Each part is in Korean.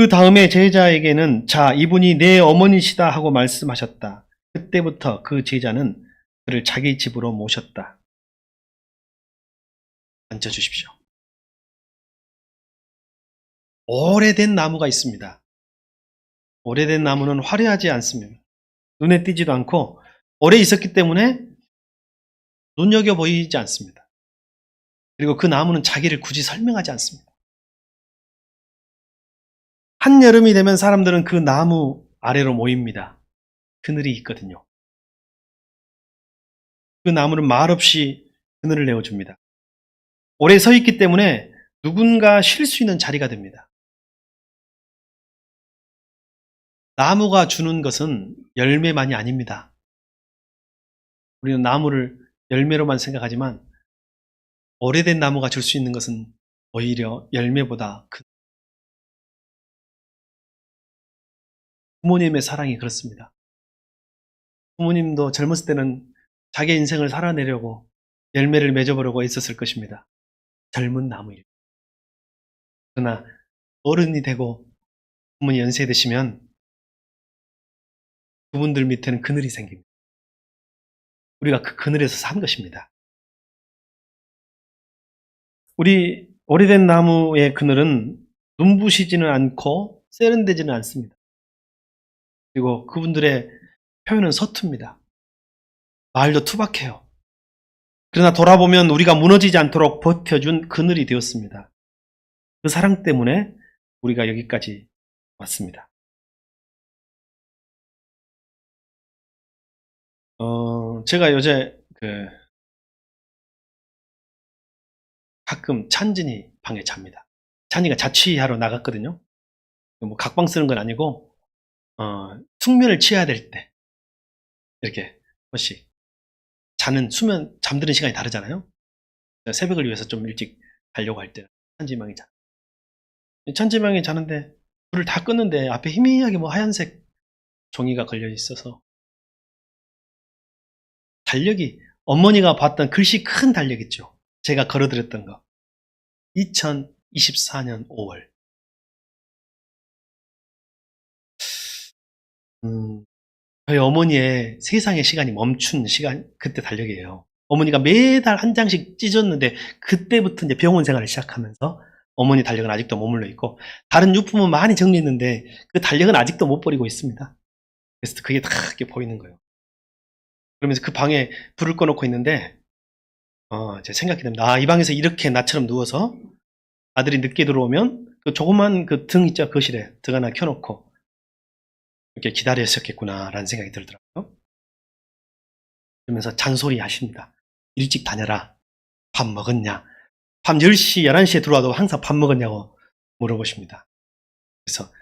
그 다음에 제자에게는 자, 이분이 내 어머니시다 하고 말씀하셨다. 그때부터 그 제자는 그를 자기 집으로 모셨다. 앉아주십시오. 오래된 나무가 있습니다. 오래된 나무는 화려하지 않습니다. 눈에 띄지도 않고 오래 있었기 때문에 눈여겨 보이지 않습니다. 그리고 그 나무는 자기를 굳이 설명하지 않습니다. 한여름이 되면 사람들은 그 나무 아래로 모입니다. 그늘이 있거든요. 그 나무는 말없이 그늘을 내어줍니다. 오래 서 있기 때문에 누군가 쉴 수 있는 자리가 됩니다. 나무가 주는 것은 열매만이 아닙니다. 우리는 나무를 열매로만 생각하지만 오래된 나무가 줄 수 있는 것은 오히려 열매보다 큰 부모님의 사랑이 그렇습니다. 부모님도 젊었을 때는 자기 인생을 살아내려고 열매를 맺어보려고 애썼을 것입니다. 젊은 나무일. 그러나 어른이 되고 부모님 연세 드시면 그분들 밑에는 그늘이 생깁니다. 우리가 그 그늘에서 산 것입니다. 우리 오래된 나무의 그늘은 눈부시지는 않고 세련되지는 않습니다. 그리고 그분들의 표현은 서툽니다. 말도 투박해요. 그러나 돌아보면 우리가 무너지지 않도록 버텨준 그늘이 되었습니다. 그 사랑 때문에 우리가 여기까지 왔습니다. 제가 요새 가끔 찬진이 방에 잡니다. 찬이가 자취하러 나갔거든요. 뭐 각방 쓰는 건 아니고 숙면을 취해야 될 때 이렇게 한번씩 자는 수면 잠드는 시간이 다르잖아요. 새벽을 위해서 좀 일찍 자려고 할 때 찬지방이 자. 찬지방이 자는데 불을 다 껐는데 앞에 희미하게 뭐 하얀색 종이가 걸려 있어서 달력이 어머니가 봤던 글씨 큰 달력 있죠. 제가 걸어드렸던 거. 2024년 5월. 저희 어머니의 세상의 시간이 멈춘 시간, 그때 달력이에요. 어머니가 매달 한 장씩 찢었는데, 그때부터 이제 병원 생활을 시작하면서 어머니 달력은 아직도 머물러 있고, 다른 유품은 많이 정리했는데, 그 달력은 아직도 못 버리고 있습니다. 그래서 그게 다 이렇게 보이는 거예요. 그러면서 그 방에 불을 꺼놓고 있는데, 제 생각이 듭니다. 이 방에서 이렇게 나처럼 누워서 아들이 늦게 들어오면, 그 조그만 그 등 있죠, 거실에 등 하나 켜놓고, 이렇게 기다렸었겠구나라는 생각이 들더라고요. 그러면서 잔소리 하십니다. 일찍 다녀라. 밥 먹었냐? 밤 10시, 11시에 들어와도 항상 밥 먹었냐고 물어보십니다. 그래서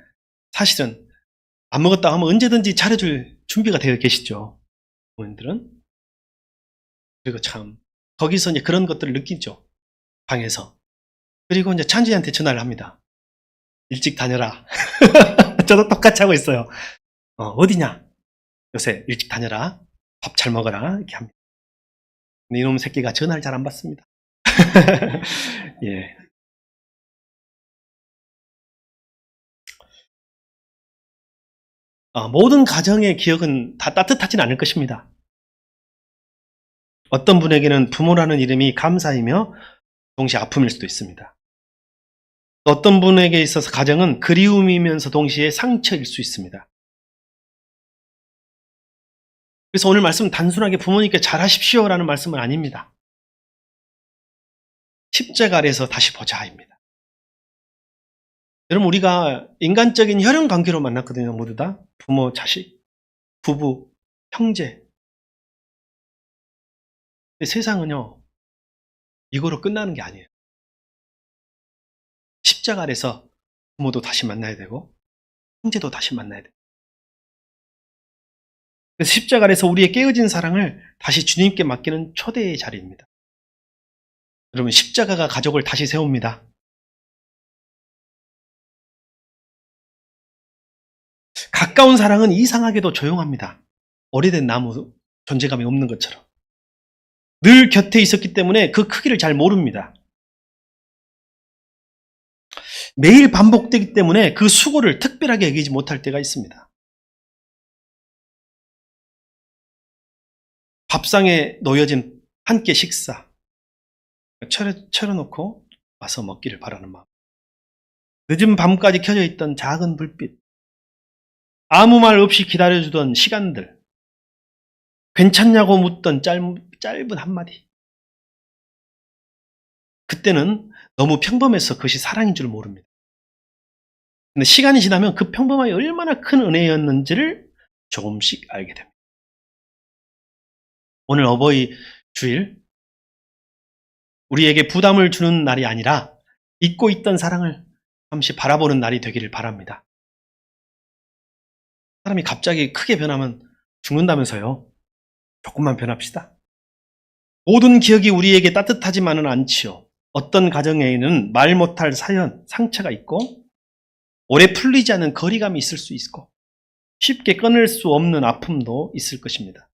사실은 안 먹었다고 하면 언제든지 차려줄 준비가 되어 계시죠. 부모님들은. 그리고 참 거기서 이제 그런 것들을 느끼죠. 방에서. 그리고 이제 찬지한테 전화를 합니다. 일찍 다녀라. 저도 똑같이 하고 있어요. 어디냐? 요새 일찍 다녀라. 밥 잘 먹어라. 이렇게 합니다. 근데 이놈 새끼가 전화를 잘 안 받습니다. 예. 모든 가정의 기억은 다 따뜻하진 않을 것입니다. 어떤 분에게는 부모라는 이름이 감사이며 동시에 아픔일 수도 있습니다. 어떤 분에게 있어서 가정은 그리움이면서 동시에 상처일 수 있습니다. 그래서 오늘 말씀은 단순하게 부모님께 잘하십시오라는 말씀은 아닙니다. 십자가 아래에서 다시 보자입니다. 여러분, 우리가 인간적인 혈연 관계로 만났거든요. 모두 다. 부모, 자식, 부부, 형제. 근데 세상은요, 이거로 끝나는 게 아니에요. 십자가 아래서 부모도 다시 만나야 되고 형제도 다시 만나야 돼요. 그래서 십자가 아래서 우리의 깨어진 사랑을 다시 주님께 맡기는 초대의 자리입니다. 여러분, 십자가가 가족을 다시 세웁니다. 가까운 사랑은 이상하게도 조용합니다. 오래된 나무, 존재감이 없는 것처럼. 늘 곁에 있었기 때문에 그 크기를 잘 모릅니다. 매일 반복되기 때문에 그 수고를 특별하게 여기지 못할 때가 있습니다. 밥상에 놓여진 한 끼 식사 차려놓고 와서 먹기를 바라는 마음. 늦은 밤까지 켜져 있던 작은 불빛, 아무 말 없이 기다려주던 시간들, 괜찮냐고 묻던 짧은 한마디. 그때는 너무 평범해서 그것이 사랑인 줄 모릅니다. 근데 시간이 지나면 그 평범함이 얼마나 큰 은혜였는지를 조금씩 알게 됩니다. 오늘 어버이 주일, 우리에게 부담을 주는 날이 아니라 잊고 있던 사랑을 잠시 바라보는 날이 되기를 바랍니다. 사람이 갑자기 크게 변하면 죽는다면서요. 조금만 변합시다. 모든 기억이 우리에게 따뜻하지만은 않지요. 어떤 가정에는 말 못할 사연, 상처가 있고 오래 풀리지 않은 거리감이 있을 수 있고 쉽게 끊을 수 없는 아픔도 있을 것입니다.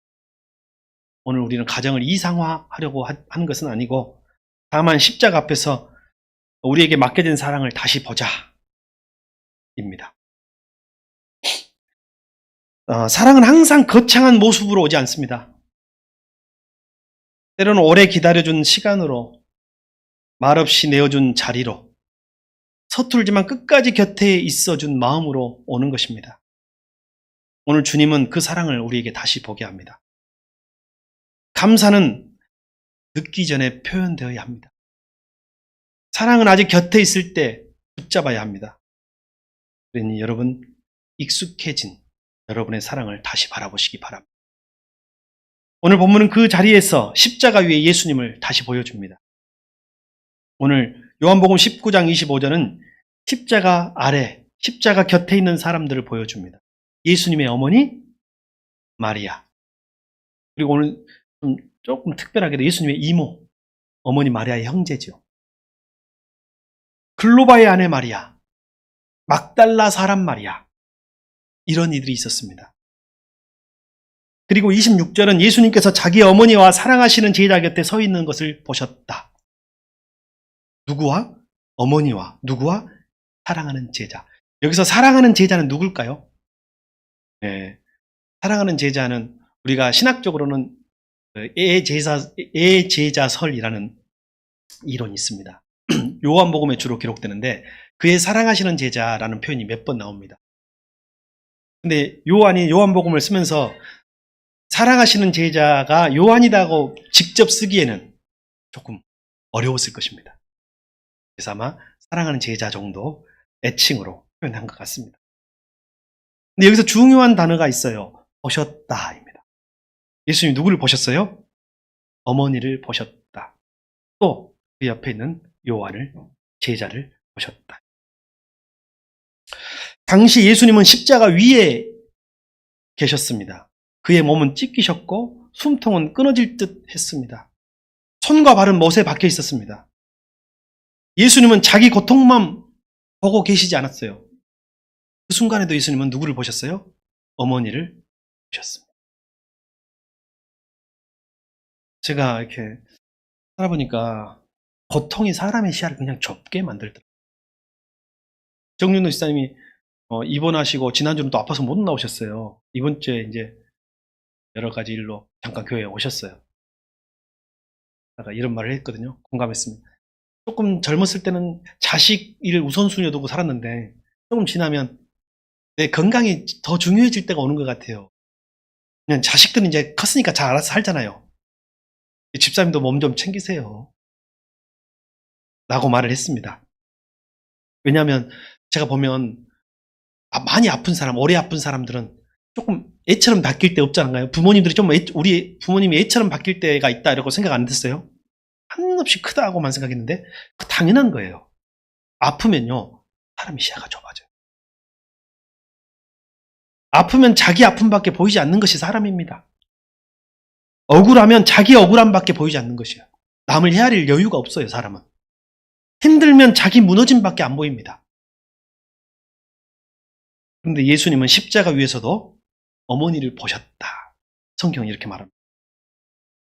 오늘 우리는 가정을 이상화하려고 한 것은 아니고 다만 십자가 앞에서 우리에게 맡겨진 사랑을 다시 보자 입니다. 사랑은 항상 거창한 모습으로 오지 않습니다. 때로는 오래 기다려준 시간으로, 말없이 내어준 자리로, 서툴지만 끝까지 곁에 있어준 마음으로 오는 것입니다. 오늘 주님은 그 사랑을 우리에게 다시 보게 합니다. 감사는 듣기 전에 표현되어야 합니다. 사랑은 아직 곁에 있을 때 붙잡아야 합니다. 그러니 여러분, 익숙해진 여러분의 사랑을 다시 바라보시기 바랍니다. 오늘 본문은 그 자리에서 십자가 위에 예수님을 다시 보여줍니다. 오늘 요한복음 19장 25절은 십자가 아래, 십자가 곁에 있는 사람들을 보여줍니다. 예수님의 어머니 마리아, 그리고 오늘 조금 특별하게도 예수님의 이모, 어머니 마리아의 형제죠. 글로바의 아내 마리아, 막달라 사람 마리아, 이런 이들이 있었습니다. 그리고 26절은 예수님께서 자기 어머니와 사랑하시는 제자 곁에 서 있는 것을 보셨다. 누구와? 어머니와. 누구와? 사랑하는 제자. 여기서 사랑하는 제자는 누굴까요? 네, 사랑하는 제자는 우리가 신학적으로는 애제자설이라는 이론이 있습니다. 요한복음에 주로 기록되는데 그의 사랑하시는 제자라는 표현이 몇 번 나옵니다. 근데 요한이 요한복음을 쓰면서 사랑하시는 제자가 요한이라고 직접 쓰기에는 조금 어려웠을 것입니다. 그래서 아마 사랑하는 제자 정도 애칭으로 표현한 것 같습니다. 근데 여기서 중요한 단어가 있어요. 보셨다입니다. 예수님이 누구를 보셨어요? 어머니를 보셨다. 또 그 옆에 있는 요한을, 제자를 보셨다. 당시 예수님은 십자가 위에 계셨습니다. 그의 몸은 찢기셨고 숨통은 끊어질 듯 했습니다. 손과 발은 못에 박혀 있었습니다. 예수님은 자기 고통만 보고 계시지 않았어요. 그 순간에도 예수님은 누구를 보셨어요? 어머니를 보셨습니다. 제가 이렇게 살아보니까 고통이 사람의 시야를 그냥 좁게 만들더라고요. 정윤호 지사님이 입원하시고 지난주는 또 아파서 못 나오셨어요. 이번 주에 이제 여러 가지 일로 잠깐 교회에 오셨어요. 제가 이런 말을 했거든요. 공감했습니다. 조금 젊었을 때는 자식 일 우선순위에 두고 살았는데 조금 지나면 내 건강이 더 중요해질 때가 오는 것 같아요. 그냥 자식들은 이제 컸으니까 잘 알아서 살잖아요. 집사님도 몸 좀 챙기세요. 라고 말을 했습니다. 왜냐하면 제가 보면 많이 아픈 사람, 오래 아픈 사람들은 조금 애처럼 바뀔 때 없잖아요. 부모님들이 좀 우리 부모님이 애처럼 바뀔 때가 있다 이러고 생각 안 했어요? 한없이 크다고만 생각했는데 당연한 거예요. 아프면요 사람이 시야가 좁아져요. 아프면 자기 아픔밖에 보이지 않는 것이 사람입니다. 억울하면 자기 억울함밖에 보이지 않는 것이에요. 남을 헤아릴 여유가 없어요. 사람은. 힘들면 자기 무너짐밖에 안 보입니다. 그런데 예수님은 십자가 위에서도 어머니를 보셨다. 성경이 이렇게 말합니다.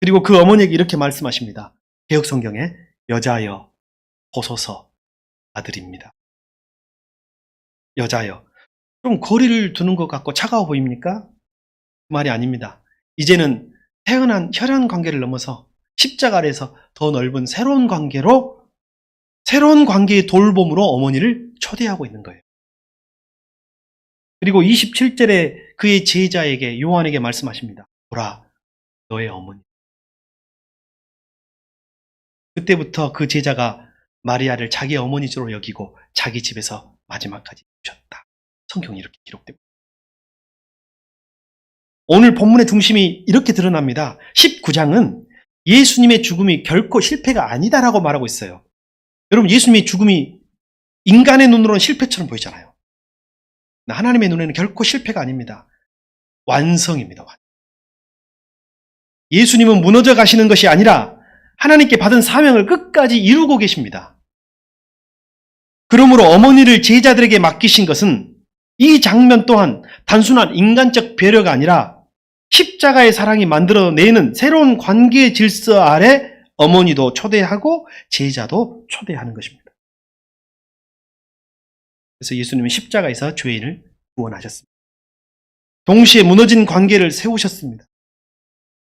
그리고 그 어머니에게 이렇게 말씀하십니다. 개혁성경에 여자여 보소서 아들입니다. 여자여. 좀 거리를 두는 것 같고 차가워 보입니까? 그 말이 아닙니다. 이제는 태어난 혈연 관계를 넘어서 십자가 아래에서 더 넓은 새로운 관계로, 새로운 관계의 돌봄으로 어머니를 초대하고 있는 거예요. 그리고 27절에 그의 제자에게, 요한에게 말씀하십니다. 보라, 너의 어머니. 그때부터 그 제자가 마리아를 자기 어머니로 여기고 자기 집에서 마지막까지 모셨다. 성경이 이렇게 기록됩니다. 오늘 본문의 중심이 이렇게 드러납니다. 19장은 예수님의 죽음이 결코 실패가 아니다라고 말하고 있어요. 여러분, 예수님의 죽음이 인간의 눈으로는 실패처럼 보이잖아요. 하나님의 눈에는 결코 실패가 아닙니다. 완성입니다. 예수님은 무너져 가시는 것이 아니라 하나님께 받은 사명을 끝까지 이루고 계십니다. 그러므로 어머니를 제자들에게 맡기신 것은 이 장면 또한 단순한 인간적 배려가 아니라 십자가의 사랑이 만들어내는 새로운 관계의 질서 아래 어머니도 초대하고 제자도 초대하는 것입니다. 그래서 예수님은 십자가에서 죄인을 구원하셨습니다. 동시에 무너진 관계를 세우셨습니다.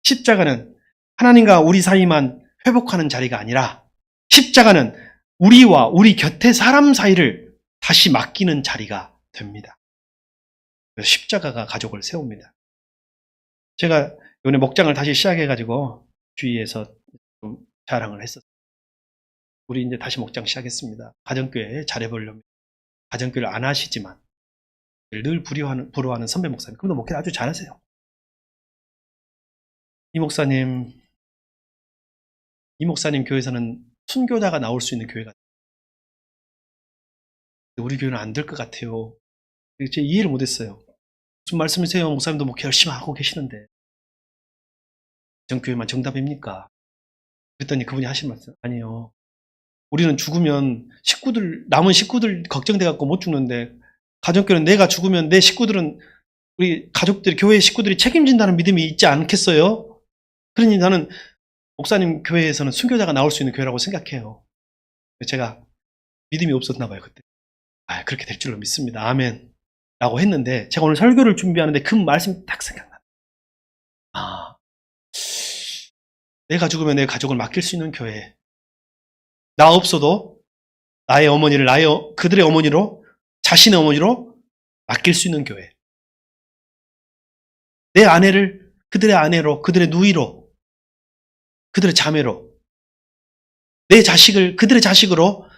십자가는 하나님과 우리 사이만 회복하는 자리가 아니라 십자가는 우리와 우리 곁의 사람 사이를 다시 맡기는 자리가 됩니다. 그래서 십자가가 가족을 세웁니다. 제가 이번에 목장을 다시 시작해가지고 주위에서 좀 자랑을 했었어요. 우리 이제 다시 목장 시작했습니다. 가정교회 잘해보려면. 가정교회를 안 하시지만 늘 부러워하는 선배 목사님, 그분도 목회를 아주 잘하세요. 이 목사님 교회에서는 순교자가 나올 수 있는 교회가, 우리 교회는 안 될 것 같아요. 제가 이해를 못했어요. 무슨 말씀이세요? 목사님도 목회 열심히 하고 계시는데 정교회만 정답입니까? 그랬더니 그분이 하신 말씀, 아니요. 우리는 죽으면 남은 식구들 걱정돼갖고 못 죽는데, 가정교회는 내가 죽으면 내 식구들은, 우리 가족들이, 교회 식구들이 책임진다는 믿음이 있지 않겠어요? 그러니 나는 목사님 교회에서는 순교자가 나올 수 있는 교회라고 생각해요. 제가 믿음이 없었나 봐요, 그때. 그렇게 될 줄로 믿습니다. 아멘. 라고 했는데, 제가 오늘 설교를 준비하는데 그 말씀이 딱 생각나요. 내가 죽으면 내 가족을 맡길 수 있는 교회. 나 없어도 나의 어머니를 그들의 어머니로, 자신의 어머니로 맡길 수 있는 교회. 내 아내를 그들의 아내로, 그들의 누이로, 그들의 자매로, 내 자식을 그들의 자식으로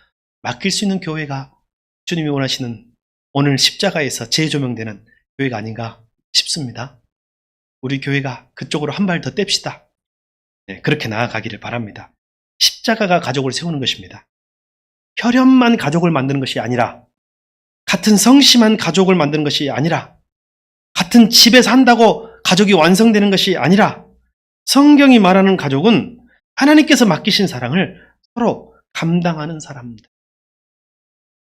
맡길 수 있는 교회가 주님이 원하시는 오늘 십자가에서 재조명되는 교회가 아닌가 싶습니다. 우리 교회가 그쪽으로 한 발 더 뗍시다. 네, 그렇게 나아가기를 바랍니다. 십자가가 가족을 세우는 것입니다. 혈연만 가족을 만드는 것이 아니라, 같은 성씨만 가족을 만드는 것이 아니라, 같은 집에 산다고 가족이 완성되는 것이 아니라, 성경이 말하는 가족은 하나님께서 맡기신 사랑을 서로 감당하는 사람들.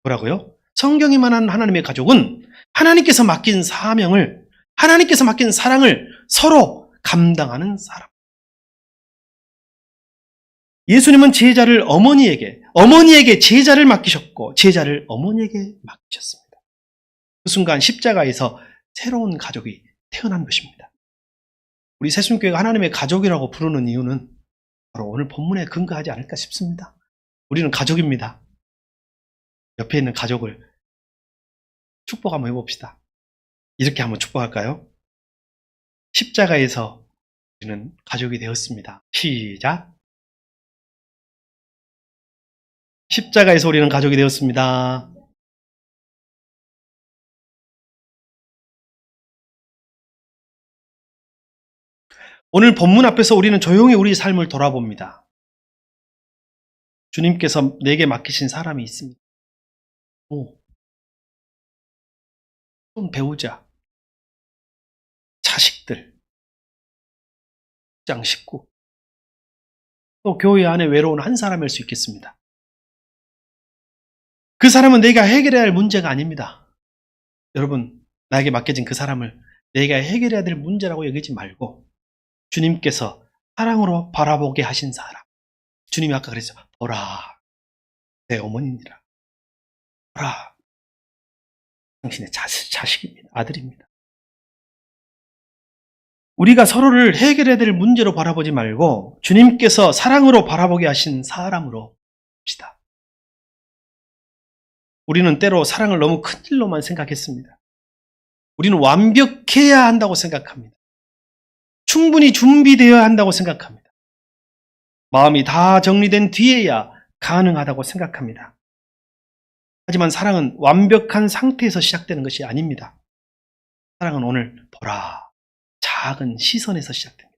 뭐라고요? 성경이 말하는 하나님의 가족은 하나님께서 맡긴 사명을, 하나님께서 맡긴 사랑을 서로 감당하는 사람. 예수님은 제자를 어머니에게 제자를 맡기셨고, 제자를 어머니에게 맡기셨습니다. 그 순간 십자가에서 새로운 가족이 태어난 것입니다. 우리 새순교회가 하나님의 가족이라고 부르는 이유는 바로 오늘 본문에 근거하지 않을까 싶습니다. 우리는 가족입니다. 옆에 있는 가족을 축복 한번 해봅시다. 이렇게 한번 축복할까요? 십자가에서 우리는 가족이 되었습니다. 시작. 십자가에서 우리는 가족이 되었습니다. 오늘 본문 앞에서 우리는 조용히 우리 삶을 돌아봅니다. 주님께서 내게 맡기신 사람이 있습니다. 좀 배우자. 자식들, 직장 식구, 또 교회 안에 외로운 한 사람일 수 있겠습니다. 그 사람은 내가 해결해야 할 문제가 아닙니다. 여러분, 나에게 맡겨진 그 사람을 내가 해결해야 될 문제라고 여기지 말고 주님께서 사랑으로 바라보게 하신 사람. 주님이 아까 그랬죠. 보라, 내 어머니니라. 보라, 당신의 자식입니다. 아들입니다. 우리가 서로를 해결해야 될 문제로 바라보지 말고 주님께서 사랑으로 바라보게 하신 사람으로 봅시다. 우리는 때로 사랑을 너무 큰 일로만 생각했습니다. 우리는 완벽해야 한다고 생각합니다. 충분히 준비되어야 한다고 생각합니다. 마음이 다 정리된 뒤에야 가능하다고 생각합니다. 하지만 사랑은 완벽한 상태에서 시작되는 것이 아닙니다. 사랑은 오늘 보라, 작은 시선에서 시작됩니다.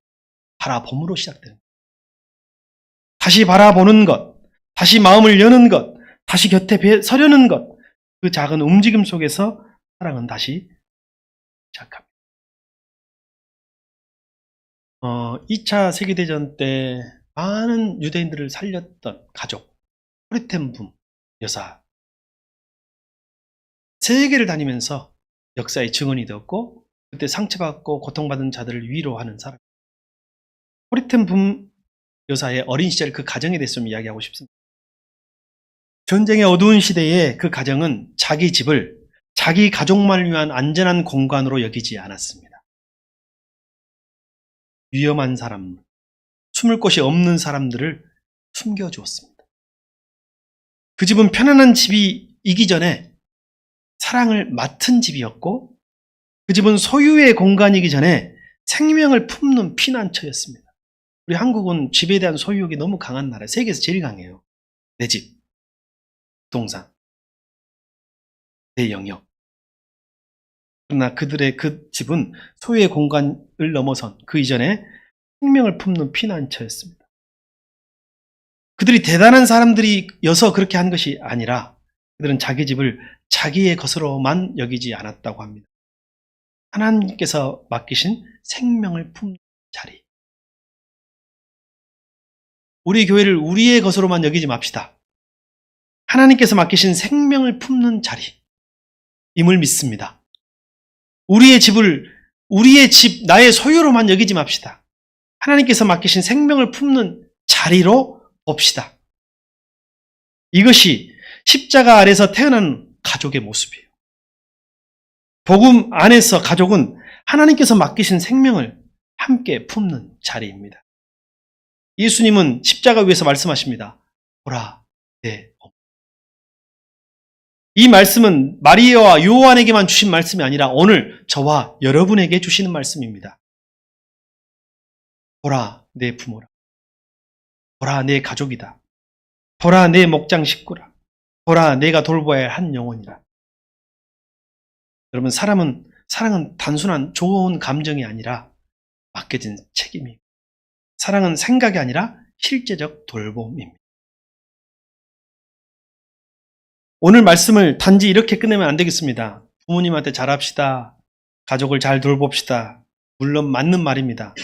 바라봄으로 시작되는 것. 다시 바라보는 것, 다시 마음을 여는 것, 다시 곁에 서려는 것, 그 작은 움직임 속에서 사랑은 다시 시작합니다. 2차 세계대전 때 많은 유대인들을 살렸던 가족, 코리텐붐 여사, 세계를 다니면서 역사의 증언이 되었고 그때 상처받고 고통받은 자들을 위로하는 사람. 코리텐붐 여사의 어린 시절 그 가정에 대해서 좀 이야기하고 싶습니다. 전쟁의 어두운 시대에 그 가정은 자기 집을 자기 가족만을 위한 안전한 공간으로 여기지 않았습니다. 위험한 사람, 숨을 곳이 없는 사람들을 숨겨주었습니다. 그 집은 편안한 집이기 전에 사랑을 맡은 집이었고 그 집은 소유의 공간이기 전에 생명을 품는 피난처였습니다. 우리 한국은 집에 대한 소유욕이 너무 강한 나라예요. 세계에서 제일 강해요. 내 집, 부동산, 내 영역. 그러나 그들의 그 집은 소유의 공간을 넘어선 그 이전에 생명을 품는 피난처였습니다. 그들이 대단한 사람들이어서 그렇게 한 것이 아니라 그들은 자기 집을 자기의 것으로만 여기지 않았다고 합니다. 하나님께서 맡기신 생명을 품는 자리. 우리 교회를 우리의 것으로만 여기지 맙시다. 하나님께서 맡기신 생명을 품는 자리임을 믿습니다. 우리의 집을 우리의 집, 나의 소유로만 여기지 맙시다. 하나님께서 맡기신 생명을 품는 자리로 봅시다. 이것이 십자가 아래서 태어난 가족의 모습이에요. 복음 안에서 가족은 하나님께서 맡기신 생명을 함께 품는 자리입니다. 예수님은 십자가 위에서 말씀하십니다. 보라, 내 어머니. 이 말씀은 마리아와 요한에게만 주신 말씀이 아니라 오늘 저와 여러분에게 주시는 말씀입니다. 보라, 내 부모라. 보라, 내 가족이다. 보라, 내 목장 식구라. 보라, 내가 돌보아야 할 한 영혼이라. 여러분, 사랑은 단순한 좋은 감정이 아니라 맡겨진 책임이에요. 사랑은 생각이 아니라 실제적 돌봄입니다. 오늘 말씀을 단지 이렇게 끝내면 안 되겠습니다. 부모님한테 잘합시다. 가족을 잘 돌봅시다. 물론 맞는 말입니다.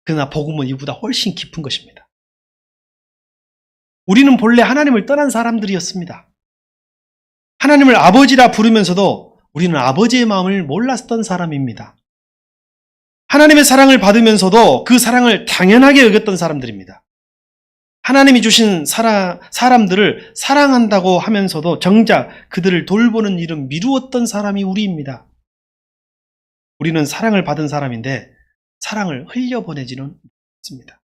그러나 복음은 이보다 훨씬 깊은 것입니다. 우리는 본래 하나님을 떠난 사람들이었습니다. 하나님을 아버지라 부르면서도 우리는 아버지의 마음을 몰랐던 사람입니다. 하나님의 사랑을 받으면서도 그 사랑을 당연하게 여겼던 사람들입니다. 하나님이 주신 사람들을 사랑한다고 하면서도 정작 그들을 돌보는 일은 미루었던 사람이 우리입니다. 우리는 사랑을 받은 사람인데 사랑을 흘려보내지는 않습니다.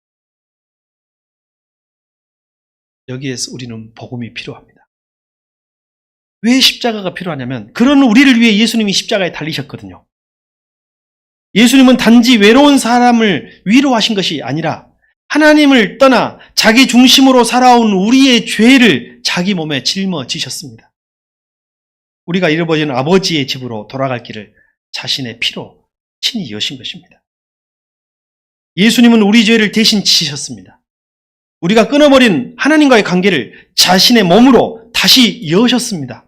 여기에서 우리는 복음이 필요합니다. 왜 십자가가 필요하냐면 그런 우리를 위해 예수님이 십자가에 달리셨거든요. 예수님은 단지 외로운 사람을 위로하신 것이 아니라 하나님을 떠나 자기 중심으로 살아온 우리의 죄를 자기 몸에 짊어지셨습니다. 우리가 잃어버린 아버지의 집으로 돌아갈 길을 자신의 피로 친히 여신 것입니다. 예수님은 우리 죄를 대신 지셨습니다. 우리가 끊어버린 하나님과의 관계를 자신의 몸으로 다시 여셨습니다.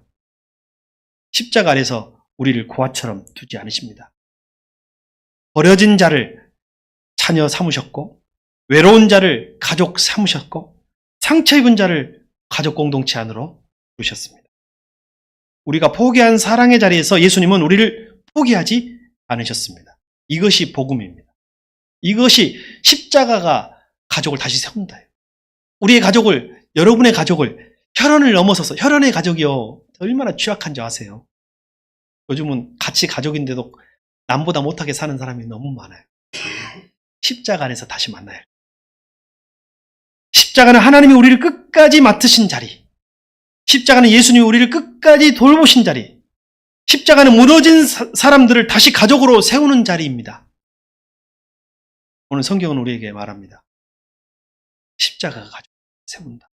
십자가 아래서 우리를 고아처럼 두지 않으십니다. 버려진 자를 자녀 삼으셨고 외로운 자를 가족 삼으셨고 상처 입은 자를 가족 공동체 안으로 부르셨습니다. 우리가 포기한 사랑의 자리에서 예수님은 우리를 포기하지 않으셨습니다. 이것이 복음입니다. 이것이 십자가가 가족을 다시 세운다. 우리의 가족을, 여러분의 가족을 혈연을 넘어서서 혈연의 가족이요 얼마나 취약한 줄 아세요? 요즘은 같이 가족인데도 남보다 못하게 사는 사람이 너무 많아요. 십자가 안에서 다시 만나요. 십자가는 하나님이 우리를 끝까지 맡으신 자리. 십자가는 예수님이 우리를 끝까지 돌보신 자리. 십자가는 무너진 사람들을 다시 가족으로 세우는 자리입니다. 오늘 성경은 우리에게 말합니다. 십자가가 가족을 세운다.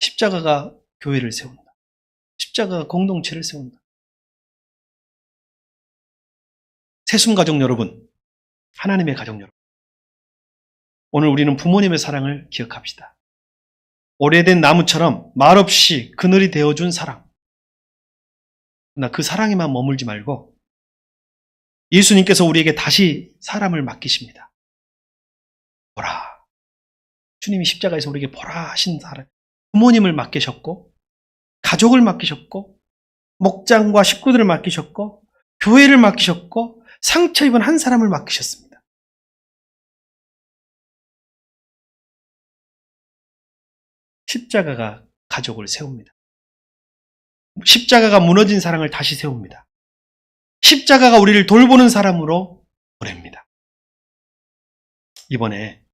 십자가가 교회를 세운다. 십자가가 공동체를 세운다. 세순가족 여러분, 하나님의 가족 여러분, 오늘 우리는 부모님의 사랑을 기억합시다. 오래된 나무처럼 말없이 그늘이 되어준 사랑. 그러나 그 사랑에만 머물지 말고 예수님께서 우리에게 다시 사람을 맡기십니다. 보라. 주님이 십자가에서 우리에게 보라 하신 사람. 부모님을 맡기셨고, 가족을 맡기셨고, 목장과 식구들을 맡기셨고, 교회를 맡기셨고, 상처 입은 한 사람을 맡기셨습니다. 십자가가 가족을 세웁니다. 십자가가 무너진 사랑을 다시 세웁니다. 십자가가 우리를 돌보는 사람으로 보냅니다. 이번에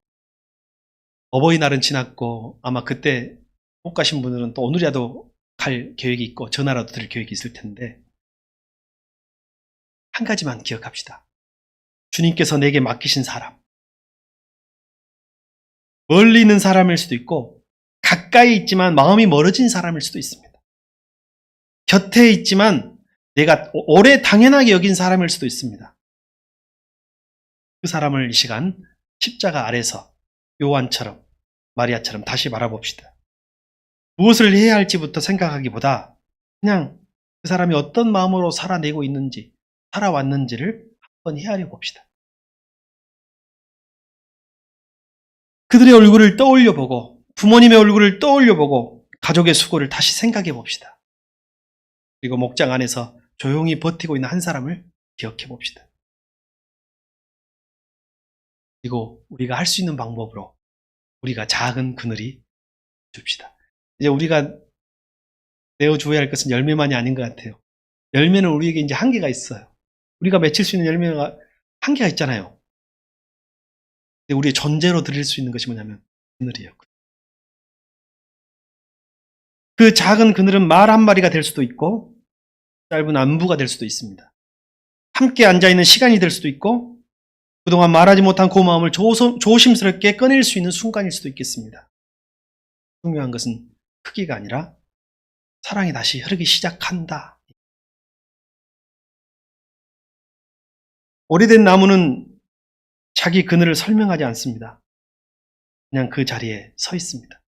어버이날은 지났고 아마 그때 못 가신 분들은 또 오늘이라도 갈 계획이 있고 전화라도 드릴 계획이 있을 텐데 한 가지만 기억합시다. 주님께서 내게 맡기신 사람, 멀리 있는 사람일 수도 있고 가까이 있지만 마음이 멀어진 사람일 수도 있습니다. 곁에 있지만 내가 오래 당연하게 여긴 사람일 수도 있습니다. 그 사람을 이 시간 십자가 아래서 요한처럼 마리아처럼 다시 바라봅시다. 무엇을 해야 할지부터 생각하기보다 그냥 그 사람이 어떤 마음으로 살아내고 있는지, 살아왔는지를 한번 헤아려 봅시다. 그들의 얼굴을 떠올려 보고 부모님의 얼굴을 떠올려 보고 가족의 수고를 다시 생각해 봅시다. 그리고 목장 안에서 조용히 버티고 있는 한 사람을 기억해 봅시다. 그리고 우리가 할 수 있는 방법으로 우리가 작은 그늘이 줍시다. 이제 우리가 내어줘야 할 것은 열매만이 아닌 것 같아요. 열매는 우리에게 이제 한계가 있어요. 우리가 맺힐 수 있는 열매가 한계가 있잖아요. 근데 우리의 존재로 드릴 수 있는 것이 뭐냐면 그늘이에요. 그 작은 그늘은 말 한 마리가 될 수도 있고 짧은 안부가 될 수도 있습니다. 함께 앉아있는 시간이 될 수도 있고 그동안 말하지 못한 고마움을 조심스럽게 꺼낼 수 있는 순간일 수도 있겠습니다. 중요한 것은 크기가 아니라 사랑이 다시 흐르기 시작한다. 오래된 나무는 자기 그늘을 설명하지 않습니다. 그냥 그 자리에 서 있습니다.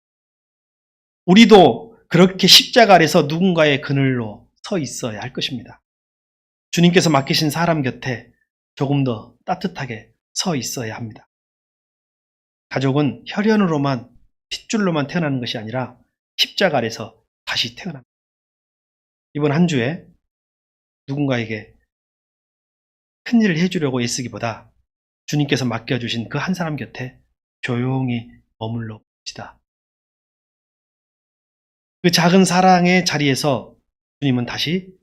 우리도 그렇게 십자가 아래서 누군가의 그늘로 서 있어야 할 것입니다. 주님께서 맡기신 사람 곁에 조금 더 따뜻하게 서 있어야 합니다. 가족은 혈연으로만, 핏줄로만 태어나는 것이 아니라 십자가 아래서 다시 태어납니다. 이번 한 주에 누군가에게 큰일을 해주려고 애쓰기보다 주님께서 맡겨주신 그 한 사람 곁에 조용히 머물러 봅시다. 그 작은 사랑의 자리에서 주님은 다시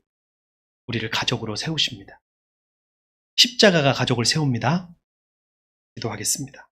우리를 가족으로 세우십니다. 십자가가 가족을 세웁니다. 기도하겠습니다.